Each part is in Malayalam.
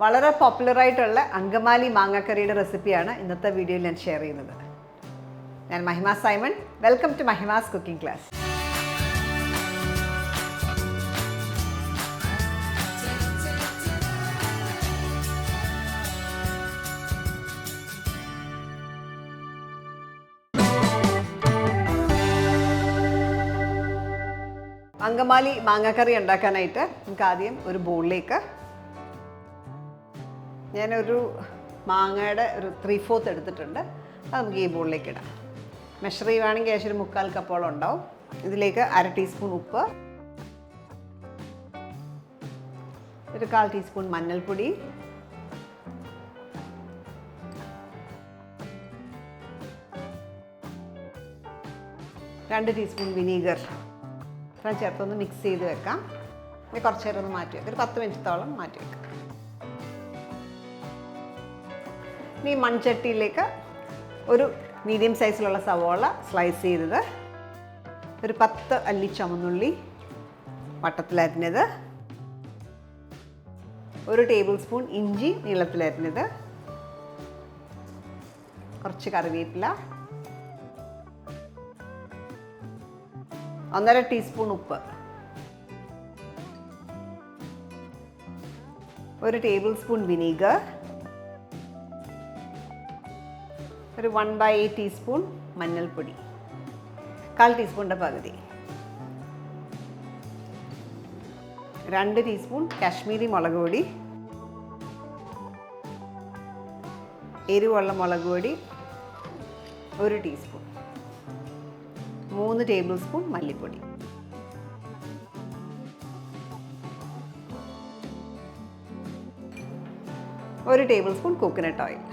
വളരെ പോപ്പുലറായിട്ടുള്ള അങ്കമാലി മാങ്ങാക്കറിയുടെ റെസിപ്പിയാണ് ഇന്നത്തെ വീഡിയോയിൽ ഞാൻ ഷെയർ ചെയ്യുന്നത്. ഞാൻ Mahima Simon. Welcome to Mahima's cooking class. Angamaly മാങ്ങാക്കറി ഉണ്ടാക്കാനായിട്ട് നമുക്ക് ആദ്യം ഒരു ബൗളിലേക്ക് ഞാനൊരു മാങ്ങയുടെ ഒരു 3/4 എടുത്തിട്ടുണ്ട്. അത് നമുക്ക് ഈ ബൗളിലേക്ക് ഇടാം. മെഷർ ചെയ്യുവാണെങ്കിൽ ഏകദേശം ഒരു 3/4 കപ്പോളം ഉണ്ടാവും. ഇതിലേക്ക് 1/2 ടീസ്പൂൺ ഉപ്പ്, ഒരു 1/4 ടീസ്പൂൺ മഞ്ഞൾപ്പൊടി, രണ്ട് ടീസ്പൂൺ വിനീഗർ ചേർത്തൊന്ന് മിക്സ് ചെയ്ത് വെക്കാം. ഇത് കുറച്ച് നേരം ഒന്ന് മാറ്റി വെക്കാം. ഒരു 10 മിനിറ്റത്തോളം മാറ്റി വെക്കാം. ഇനി മൺചട്ടിയിലേക്ക് ഒരു മീഡിയം സൈസിലുള്ള സവോള സ്ലൈസ് ചെയ്തത്, ഒരു 10 അല്ലി ചുവന്നുള്ളി വട്ടത്തിലരിഞ്ഞത്, ഒരു ടേബിൾ സ്പൂൺ ഇഞ്ചി നീളത്തിലരിഞ്ഞത്, കുറച്ച് കറിവേപ്പില, 1/2 ടീസ്പൂൺ ഉപ്പ്, ഒരു ടേബിൾ സ്പൂൺ വിനീഗർ, ഒരു 1/8 ടീസ്പൂൺ മഞ്ഞൾപ്പൊടി, 1/4 ടീസ്പൂണിൻ്റെ പകുതി, 2 ടീസ്പൂൺ കാശ്മീരി മുളക് പൊടി, എരിവുള്ള മുളക് പൊടി 1 ടീസ്പൂൺ, 3 ടേബിൾ സ്പൂൺ മല്ലിപ്പൊടി, ഒരു ടേബിൾ സ്പൂൺ കോക്കനട്ട് ഓയിൽ.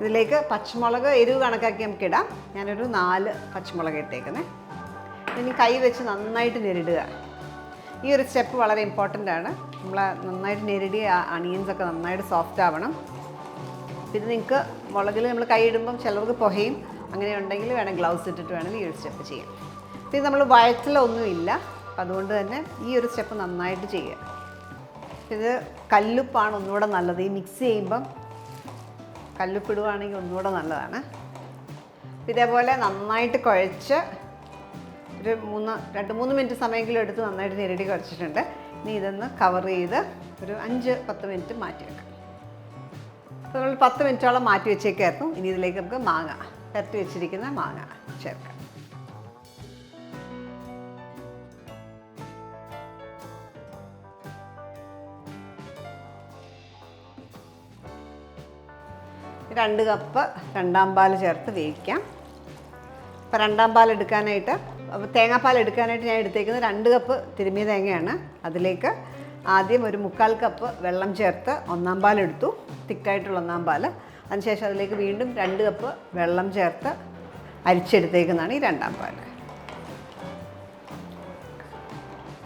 ഇതിലേക്ക് പച്ചമുളക് എരിവ് കണക്കാക്കി നമുക്ക് ഇടാം. ഞാനൊരു 4 പച്ചമുളക് ഇട്ടേക്കുന്നത്. ഇനി കൈ വെച്ച് നന്നായിട്ട് ഞെരിടുക. ഈ ഒരു സ്റ്റെപ്പ് വളരെ ഇമ്പോർട്ടൻ്റ് ആണ്. നമ്മൾ നന്നായിട്ട് ഞെരിടി അണിയൻസൊക്കെ നന്നായിട്ട് സോഫ്റ്റ് ആവണം. ഇത് നിങ്ങൾക്ക് മുളകിൽ നമ്മൾ കൈ ഇടുമ്പം ചിലർക്ക് പുകയും, അങ്ങനെ ഉണ്ടെങ്കിൽ വേണം ഗ്ലൗസ് ഇട്ടിട്ട് വേണമെങ്കിൽ ഈ ഒരു സ്റ്റെപ്പ് ചെയ്യാം. ഇത് നമ്മൾ വഴറ്റിലൊന്നുമില്ല, അപ്പം അതുകൊണ്ട് തന്നെ ഈ ഒരു സ്റ്റെപ്പ് നന്നായിട്ട് ചെയ്യുക. ഇത് കല്ലുപ്പാണ് ഒന്നുകൂടെ നല്ലത്. ഈ മിക്സ് ചെയ്യുമ്പം കല്ലുപ്പിടുവാണെങ്കിൽ ഒന്നുകൂടെ നല്ലതാണ്. ഇതേപോലെ നന്നായിട്ട് കുഴച്ച് ഒരു 2-3 മിനിറ്റ് സമയമെങ്കിലും എടുത്ത് നന്നായിട്ട് ഞെരടി കുഴച്ചിട്ടുണ്ട്. ഇനി ഇതൊന്ന് കവർ ചെയ്ത് ഒരു 5-10 മിനിറ്റ് മാറ്റി വെക്കാം. അപ്പോൾ നമ്മൾ 10 മിനിറ്റോളം മാറ്റി വെച്ചേക്കായിരുന്നു. ഇനി ഇതിലേക്ക് നമുക്ക് മാങ്ങ, പരത്തി വെച്ചിരിക്കുന്ന മാങ്ങ ചേർക്കാം. രണ്ട് കപ്പ് രണ്ടാം പാൽ ചേർത്ത് വേവിക്കാം. അപ്പോൾ രണ്ടാം പാൽ എടുക്കാനായിട്ട്, തേങ്ങാപ്പാൽ എടുക്കാനായിട്ട് ഞാൻ എടുത്തേക്കുന്നത് 2 കപ്പ് തിരുമിയ തേങ്ങയാണ്. അതിലേക്ക് ആദ്യം ഒരു 3/4 കപ്പ് വെള്ളം ചേർത്ത് ഒന്നാം പാൽ എടുത്തു, തിക്കായിട്ടുള്ള ഒന്നാം പാൽ. അതിനുശേഷം അതിലേക്ക് വീണ്ടും 2 കപ്പ് വെള്ളം ചേർത്ത് അരിച്ചെടുത്തേക്കുന്നതാണ് ഈ രണ്ടാം പാൽ.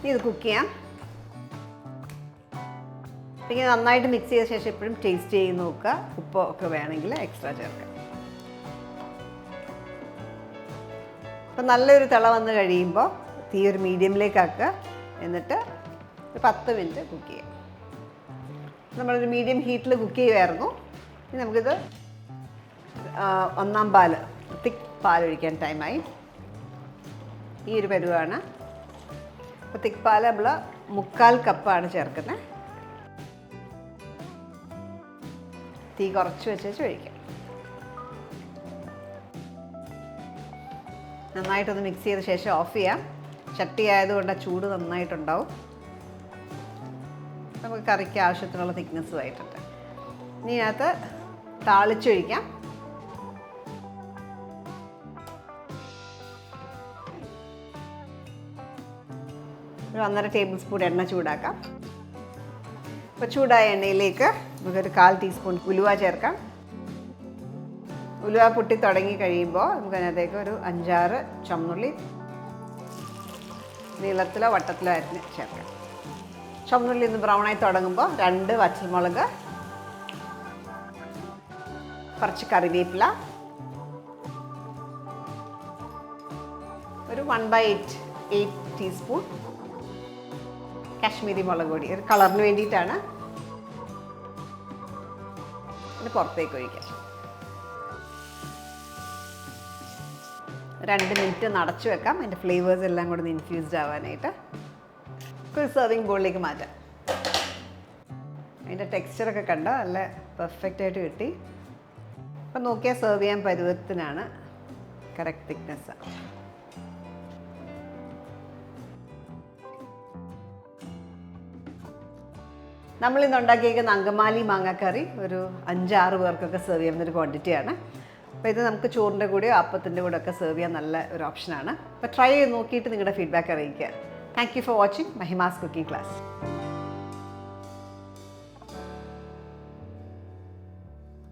ഇത് കുക്ക് ചെയ്യാം. ഇങ്ങനെ നന്നായിട്ട് മിക്സ് ചെയ്ത ശേഷം എപ്പോഴും ടേസ്റ്റ് ചെയ്ത് നോക്കുക. ഉപ്പൊക്കെ വേണമെങ്കിൽ എക്സ്ട്രാ ചേർക്കാം. അപ്പം നല്ലൊരു തിള വന്ന് കഴിയുമ്പോൾ തീ ഒരു മീഡിയമിലേക്കാക്കുക. എന്നിട്ട് ഒരു 10 മിനിറ്റ് കുക്ക് ചെയ്യാം. നമ്മളൊരു മീഡിയം ഹീറ്റിൽ കുക്ക് ചെയ്യുമായിരുന്നു. ഇനി നമുക്കിത് ഒന്നാം പാൽ, തിക്ക് പാൽ ഒഴിക്കാൻ ടൈമായി. ഈ ഒരു പരുവാണ്. അപ്പോൾ തിക്ക് പാൽ നമ്മൾ 3/4 കപ്പാണ് ചേർക്കുന്നത്. തീ കുറച്ച് വെച്ച് ഒഴിക്കാം. നന്നായിട്ടൊന്ന് മിക്സ് ചെയ്ത ശേഷം ഓഫ് ചെയ്യാം. ചട്ടി ആയതുകൊണ്ട് ആ ചൂട് നന്നായിട്ടുണ്ടാവും. നമുക്ക് കറിക്ക് ആവശ്യത്തിനുള്ള തിക്നെസ്സും ആയിട്ടുണ്ട്. ഇനി ഇതിനകത്ത് താളിച്ചൊഴിക്കാം. ഒരു 1.5 ടേബിൾ സ്പൂൺ എണ്ണ ചൂടാക്കാം. അപ്പോൾ ചൂടായ എണ്ണയിലേക്ക് നമുക്കൊരു 1/4 ടീസ്പൂൺ ഉലുവ ചേർക്കാം. ഉലുവ പൊട്ടി തുടങ്ങി കഴിയുമ്പോൾ നമുക്ക് അതിനകത്തേക്ക് ഒരു 5-6 ചുവന്നുള്ളി നീളത്തിലോ വട്ടത്തിലോ അരിഞ്ഞ് ചേർക്കാം. ചുവന്നുള്ളി ഒന്ന് ബ്രൗണായി തുടങ്ങുമ്പോൾ 2 പച്ചമുളക്, കുറച്ച് കറിവേപ്പില, ഒരു 1/8 ടീസ്പൂൺ കാശ്മീരി മുളക് പൊടി ഒരു കളറിന് വേണ്ടിയിട്ടാണ്. ഇത് പുറത്തേക്ക് ഒഴിക്കാം. 2 മിനിറ്റ് അടച്ചു വെക്കാം, അതിൻ്റെ ഫ്ലേവേഴ്സ് എല്ലാം കൂടെ ഇൻഫ്യൂസ്ഡ് ആവാനായിട്ട്. ഒരു സെർവിങ് ബോളിലേക്ക് മാറ്റാം. അതിൻ്റെ ടെക്സ്ചറൊക്കെ കണ്ട നല്ല പെർഫെക്റ്റായിട്ട് കിട്ടി. അപ്പം നോക്കിയാൽ സെർവ് ചെയ്യാൻ പരുവത്തിനാണ്, കറക്റ്റ് തിക്നെസ്. നമ്മളിന്ന് ഉണ്ടാക്കിയേക്കുന്ന അങ്കമാലി മാങ്ങാക്കറി ഒരു 5-6 പേർക്കൊക്കെ സെർവ് ചെയ്യുന്നൊരു ക്വാണ്ടിറ്റിയാണ്. അപ്പോൾ ഇത് നമുക്ക് ചോറിൻ്റെ കൂടെയോ അപ്പത്തിൻ്റെ കൂടെ ഒക്കെ സെർവ് ചെയ്യാൻ നല്ല ഒരു ഓപ്ഷനാണ്. അപ്പോൾ ട്രൈ ചെയ്ത് നോക്കിയിട്ട് നിങ്ങളുടെ ഫീഡ്ബാക്ക് അറിയിക്കുക. Thank you for watching Mahima's cooking class.